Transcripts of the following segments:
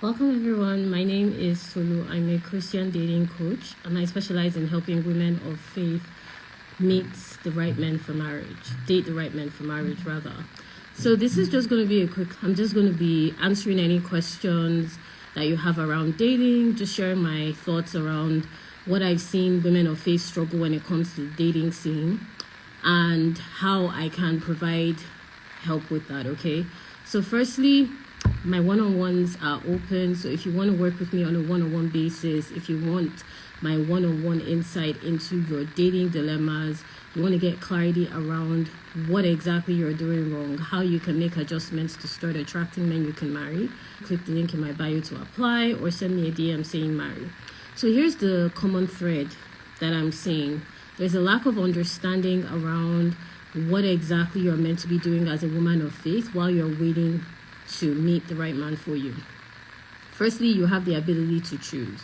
Welcome everyone. My name is Tolu. I'm a Christian dating coach and I specialize in helping women of faith meet the right men for marriage, date the right men for marriage rather. So this is just going to be I'm just going to be answering any questions that you have around dating, just sharing my thoughts around what I've seen women of faith struggle when it comes to the dating scene and how I can provide help with that, okay? So firstly, my one-on-ones are open. So if you want to work with me on a one-on-one basis, if you want my one-on-one insight into your dating dilemmas, you want to get clarity around what exactly you're doing wrong, how you can make adjustments to start attracting men you can marry, click the link in my bio to apply or send me a DM saying marry. So here's the common thread that I'm seeing. There's a lack of understanding around what exactly you're meant to be doing as a woman of faith while you're waiting to meet the right man for you. Firstly, you have the ability to choose.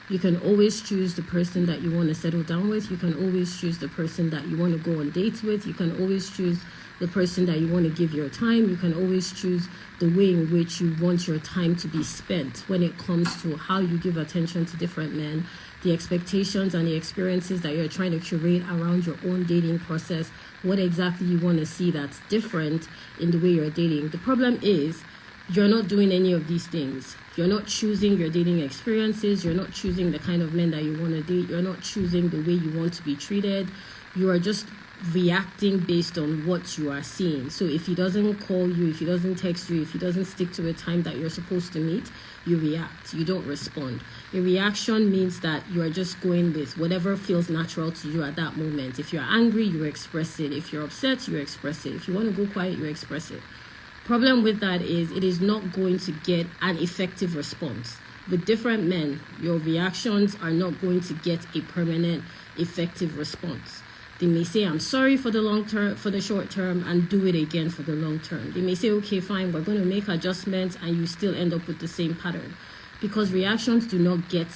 You can always choose the person that you want to settle down with. You can always choose the person that you want to go on dates with. You can always choose the person that you want to give your time. You can always choose the way in which you want your time to be spent when it comes to how you give attention to different men, the expectations and the experiences that you're trying to curate around your own dating process, what exactly you want to see that's different in the way you're dating. The problem is you're not doing any of these things. You're not choosing your dating experiences. You're not choosing the kind of men that you want to date. You're not choosing the way you want to be treated. You are just reacting based on what you are seeing. So if he doesn't call you, if he doesn't text you, if he doesn't stick to a time that you're supposed to meet, you react. You don't respond. A reaction means that you are just going with whatever feels natural to you at that moment. If you're angry, you express it. If you're upset, you express it. If you want to go quiet, you express it. Problem with that is it is not going to get an effective response. With different men, your reactions are not going to get a permanent, effective response. They may say, I'm sorry for the long term, for the short term, and do it again for the long term. They may say, okay, fine, we're going to make adjustments, and you still end up with the same pattern because reactions do not get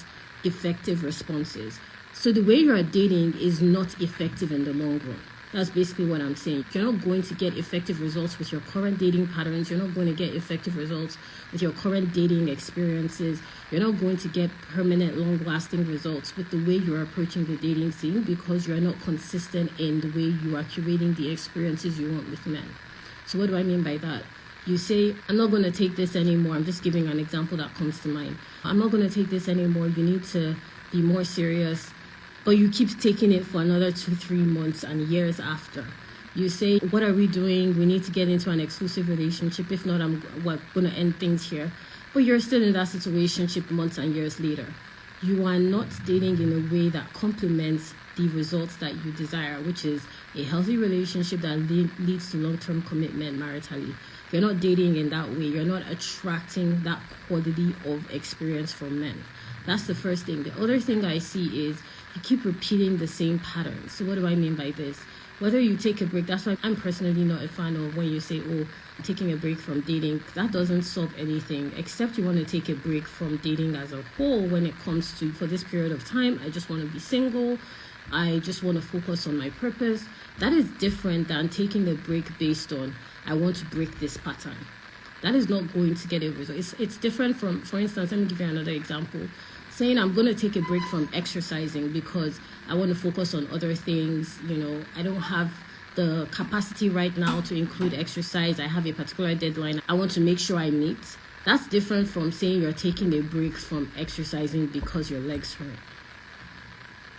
effective responses. So the way you are dating is not effective in the long run. That's basically what I'm saying. You're not going to get effective results with your current dating patterns. You're not going to get effective results with your current dating experiences. You're not going to get permanent, long-lasting results with the way you're approaching the dating scene because you're not consistent in the way you are curating the experiences you want with men. So what do I mean by that? You say, I'm not going to take this anymore. I'm just giving an example that comes to mind. I'm not going to take this anymore. You need to be more serious. But you keep taking it for another 2-3 months and years after. You say, what are we doing? We need to get into an exclusive relationship. If not, we're going to end things here. But you're still in that situationship months and years later. You are not dating in a way that complements the results that you desire, which is a healthy relationship that leads to long-term commitment maritally. You're not dating in that way. You're not attracting that quality of experience from men. That's the first thing. The other thing I see is you keep repeating the same patterns. So what do I mean by this? Whether you take a break, that's why I'm personally not a fan of when you say, oh, I'm taking a break from dating. That doesn't solve anything, except you want to take a break from dating as a whole when it comes to, for this period of time, I just want to be single. I just want to focus on my purpose. That is different than taking a break based on, I want to break this pattern. That is not going to get a result. It's different from, for instance, let me give you another example. Saying I'm going to take a break from exercising because I want to focus on other things. I don't have the capacity right now to include exercise. I have a particular deadline I want to make sure I meet. That's different from saying you're taking a break from exercising because your legs hurt.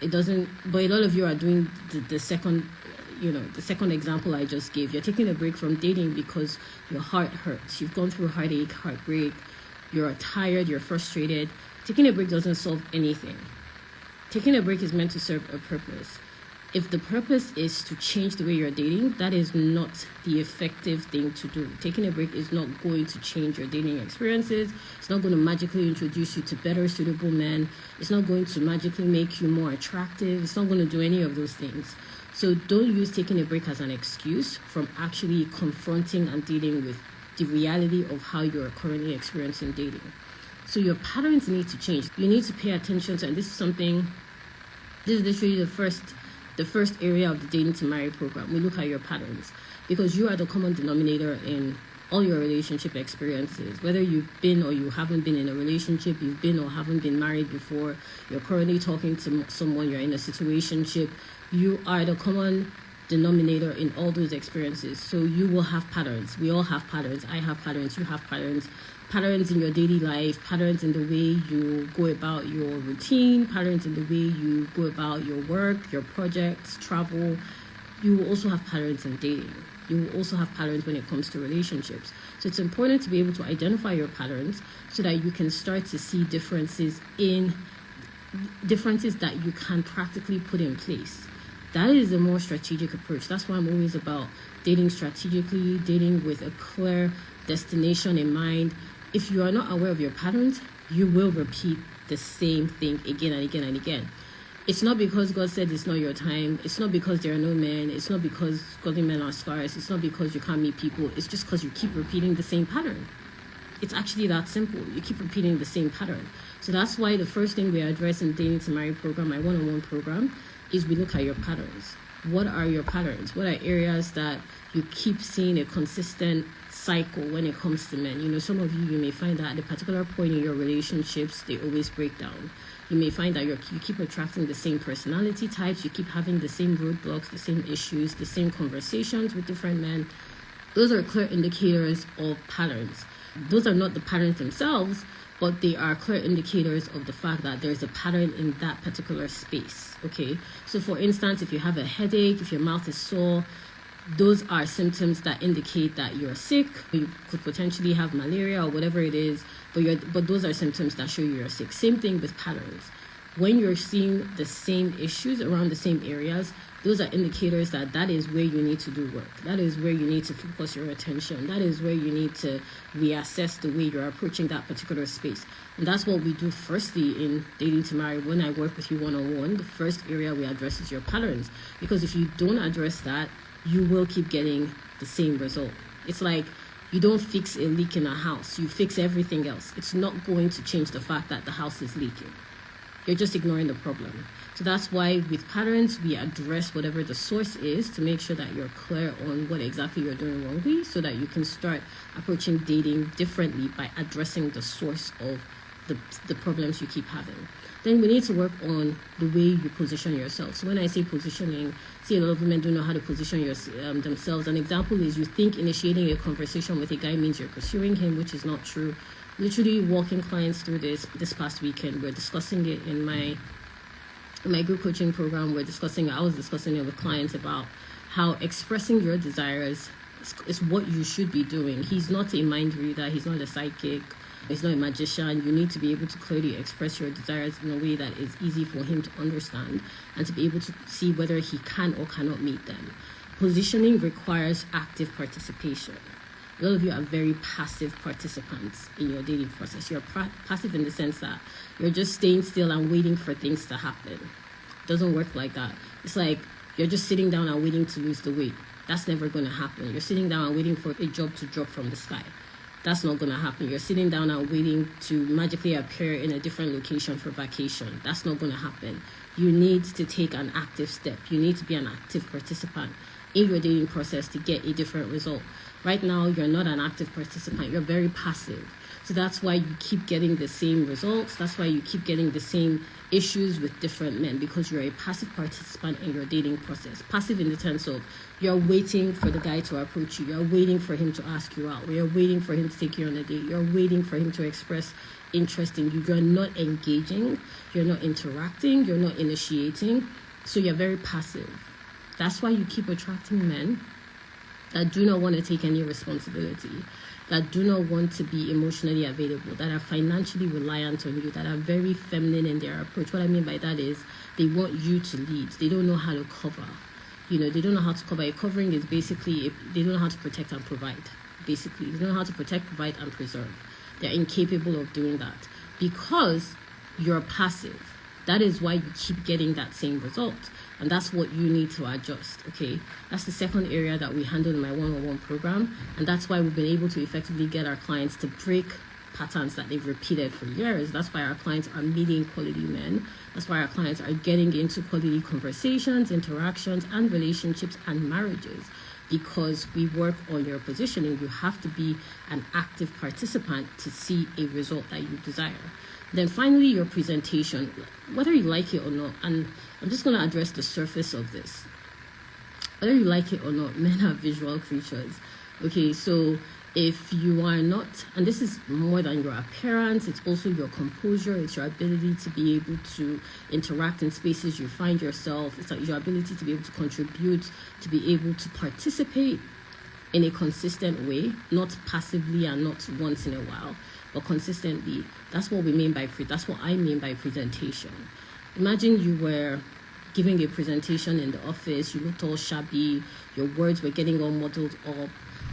It doesn't, but a lot of you are doing the second, the second example I just gave. You're taking a break from dating because your heart hurts. You've gone through heartache, heartbreak. You're tired, you're frustrated. Taking a break doesn't solve anything. Taking a break is meant to serve a purpose. If the purpose is to change the way you're dating, that is not the effective thing to do. Taking a break is not going to change your dating experiences. It's not going to magically introduce you to better suitable men. It's not going to magically make you more attractive. It's not going to do any of those things. So don't use taking a break as an excuse from actually confronting and dealing with the reality of how you're currently experiencing dating. So your patterns need to change. You need to pay attention to, and this is literally the first area of the Dating to Marry program. We look at your patterns because you are the common denominator in all your relationship experiences, whether you've been or you haven't been in a relationship, you've been or haven't been married before, you're currently talking to someone, you're in a situationship, you are the common denominator in all those experiences. So you will have patterns. We all have patterns. I have patterns. You have patterns. Patterns in your daily life, patterns in the way you go about your routine, patterns in the way you go about your work, your projects, travel. You will also have patterns in dating. You will also have patterns when it comes to relationships. So it's important to be able to identify your patterns so that you can start to see differences that you can practically put in place. That is a more strategic approach. That's why I'm always about dating strategically, dating with a clear destination in mind. If you are not aware of your patterns, you will repeat the same thing again and again and again. It's not because God said it's not your time. It's not because there are no men. It's not because godly men are scarce. It's not because you can't meet people. It's just because you keep repeating the same pattern. It's actually that simple. You keep repeating the same pattern. So that's why the first thing we address in Dating to Marry program, my one-on-one program, is we look at your patterns. What are your patterns? What are areas that you keep seeing a consistent cycle when it comes to men? You know, some of you may find that at a particular point in your relationships, they always break down. You may find that you keep attracting the same personality types, you keep having the same roadblocks, the same issues, the same conversations with different men. Those are clear indicators of patterns. Those are not the patterns themselves, but they are clear indicators of the fact that there's a pattern in that particular space, okay? So for instance, if you have a headache, if your mouth is sore, those are symptoms that indicate that you're sick. You could potentially have malaria or whatever it is, but those are symptoms that show you're sick. Same thing with patterns. When you're seeing the same issues around the same areas, those are indicators that is where you need to do work. That is where you need to focus your attention. That is where you need to reassess the way you're approaching that particular space. And that's what we do firstly in Dating to Marry. When I work with you one-on-one, the first area we address is your patterns. Because if you don't address that, you will keep getting the same result. It's like you don't fix a leak in a house. You fix everything else. It's not going to change the fact that the house is leaking. You're just ignoring the problem. So that's why with patterns, we address whatever the source is to make sure that you're clear on what exactly you're doing wrongly so that you can start approaching dating differently by addressing the source of the problems you keep having. Then we need to work on the way you position yourself. So when I say positioning, see, a lot of women don't know how to position themselves. An example is you think initiating a conversation with a guy means you're pursuing him, which is not true. Literally walking clients through this past weekend. We're discussing it in my group coaching program. I was discussing it with clients about how expressing your desires is what you should be doing. He's not a mind reader. He's not a psychic. He's not a magician. You need to be able to clearly express your desires in a way that is easy for him to understand and to be able to see whether he can or cannot meet them. Positioning requires active participation. A lot of you are very passive participants in your dating process. You're passive in the sense that you're just staying still and waiting for things to happen. It doesn't work like that. It's like you're just sitting down and waiting to lose the weight. That's never going to happen. You're sitting down and waiting for a job to drop from the sky. That's not going to happen. You're sitting down and waiting to magically appear in a different location for vacation. That's not going to happen. You need to take an active step. You need to be an active participant in your dating process to get a different result. Right now, you're not an active participant. You're very passive. So that's why you keep getting the same results. That's why you keep getting the same issues with different men, because you're a passive participant in your dating process. Passive in the sense of you're waiting for the guy to approach you. You're waiting for him to ask you out. You're waiting for him to take you on a date. You're waiting for him to express interest in you. You're not engaging. You're not interacting. You're not initiating. So you're very passive. That's why you keep attracting men that do not want to take any responsibility, that do not want to be emotionally available, that are financially reliant on you, that are very feminine in their approach. What I mean by that is they want you to lead. They don't know how to cover. They don't know how to cover. A covering is basically, they don't know how to protect and provide. Basically, they don't know how to protect, provide, and preserve. They're incapable of doing that because you're passive. That is why you keep getting that same result. And that's what you need to adjust, okay? That's the second area that we handle in my one-on-one program. And that's why we've been able to effectively get our clients to break patterns that they've repeated for years. That's why our clients are meeting quality men. That's why our clients are getting into quality conversations, interactions, and relationships and marriages. because we work on your positioning. You have to be an active participant to see a result that you desire. Then finally, your presentation, whether you like it or not, and I'm just going to address the surface of this. Whether you like it or not, men are visual creatures. Okay, so if you are not, and this is more than your appearance, it's also your composure, it's your ability to be able to interact in spaces you find yourself, it's like your ability to be able to contribute, to be able to participate in a consistent way, not passively and not once in a while, but consistently. That's what we mean by that's what I mean by presentation. Imagine you were giving a presentation in the office, you looked all shabby, your words were getting all muddled up.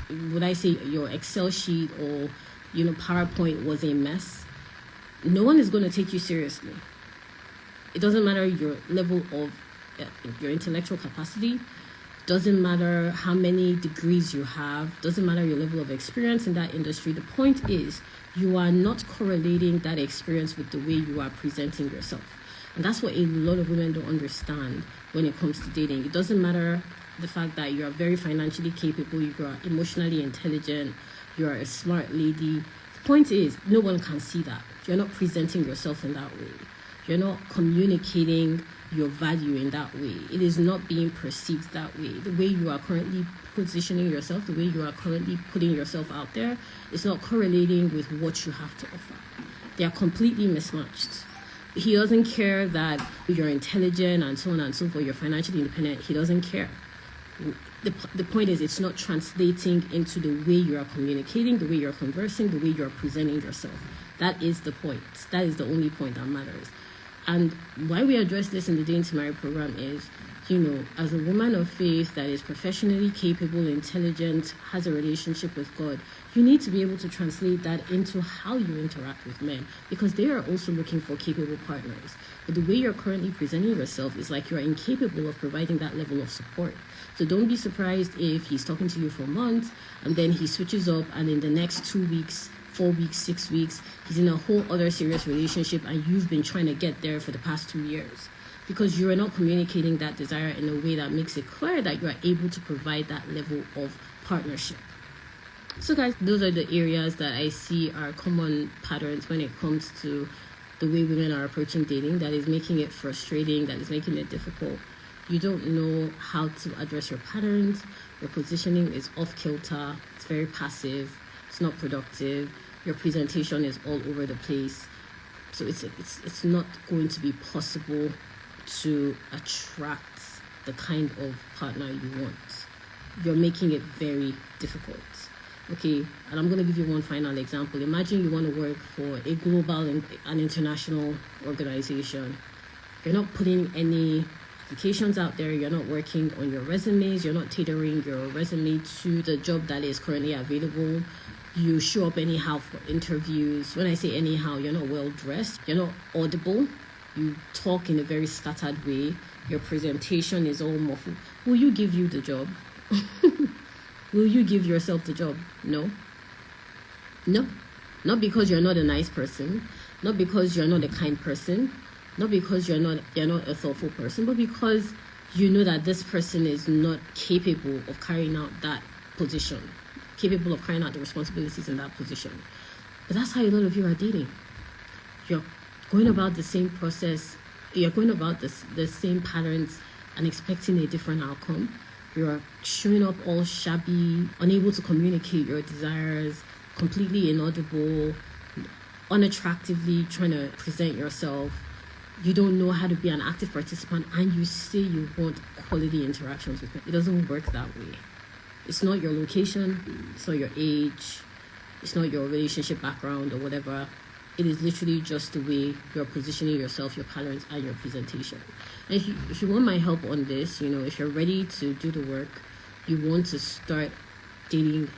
Would I say your Excel sheet or PowerPoint was a mess? No one is going to take you seriously. It doesn't matter your level of your intellectual capacity, doesn't matter how many degrees you have, doesn't matter your level of experience in that industry. The point is you are not correlating that experience with the way you are presenting yourself. And that's what a lot of women don't understand when it comes to dating. It doesn't matter the fact that you are very financially capable, you are emotionally intelligent, you are a smart lady. The point is, no one can see that. You're not presenting yourself in that way. You're not communicating your value in that way. It is not being perceived that way. The way you are currently positioning yourself, the way you are currently putting yourself out there, is not correlating with what you have to offer. They are completely mismatched. He doesn't care that you're intelligent and so on and so forth, you're financially independent. He doesn't care. The point is, it's not translating into the way you are communicating, the way you're conversing, the way you're presenting yourself. That is the point. That is the only point that matters. And why we address this in the Dating to Marry program is, as a woman of faith that is professionally capable, intelligent, has a relationship with God, you need to be able to translate that into how you interact with men, because they are also looking for capable partners. But the way you're currently presenting yourself is like you're incapable of providing that level of support. So don't be surprised if he's talking to you for months and then he switches up, and in the next 2 weeks, 4 weeks, 6 weeks, he's in a whole other serious relationship and you've been trying to get there for the past 2 years. Because you are not communicating that desire in a way that makes it clear that you are able to provide that level of partnership. So guys, those are the areas that I see are common patterns when it comes to the way women are approaching dating that is making it frustrating, that is making it difficult. You don't know how to address your patterns, your positioning is off kilter, it's very passive, it's not productive, your presentation is all over the place. So it's not going to be possible to attract the kind of partner you want. You're making it very difficult. Okay, and I'm going to give you one final example. Imagine you want to work for a global and an international organization. You're not putting any applications out there, you're not working on your resumes, you're not tailoring your resume to the job that is currently available. You show up anyhow for interviews. When I say anyhow, you're not well dressed, you're not audible, you talk in a very scattered way, your presentation is all muffled. Will you give you the job? Will you give yourself the job? No. Not because you're not a nice person, not because you're not a kind person, not because you're not a thoughtful person, but because you know that this person is not capable of carrying out that position, capable of carrying out the responsibilities in that position. But that's how a lot of you are dating. You're going about the same process, you're going about the same patterns and expecting a different outcome. You're showing up all shabby, unable to communicate your desires, completely inaudible, unattractively trying to present yourself. You don't know how to be an active participant, and you say you want quality interactions with them. It doesn't work that way. It's not your location, it's not your age, it's not your relationship background or whatever. It is literally just the way you're positioning yourself, your patterns, and your presentation. And if you want my help on this, if you're ready to do the work, you want to start dating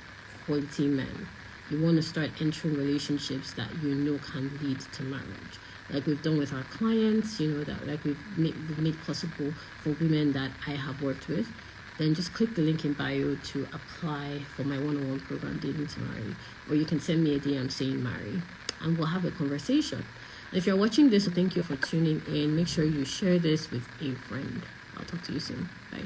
quality men. You want to start entering relationships that can lead to marriage. Like we've done with our clients, that we've made possible for women that I have worked with. Then just click the link in bio to apply for my one-on-one program, Dating to Marry. Or you can send me a DM saying marry, and we'll have a conversation. And if you're watching this, thank you for tuning in. Make sure you share this with a friend. I'll talk to you soon. Bye.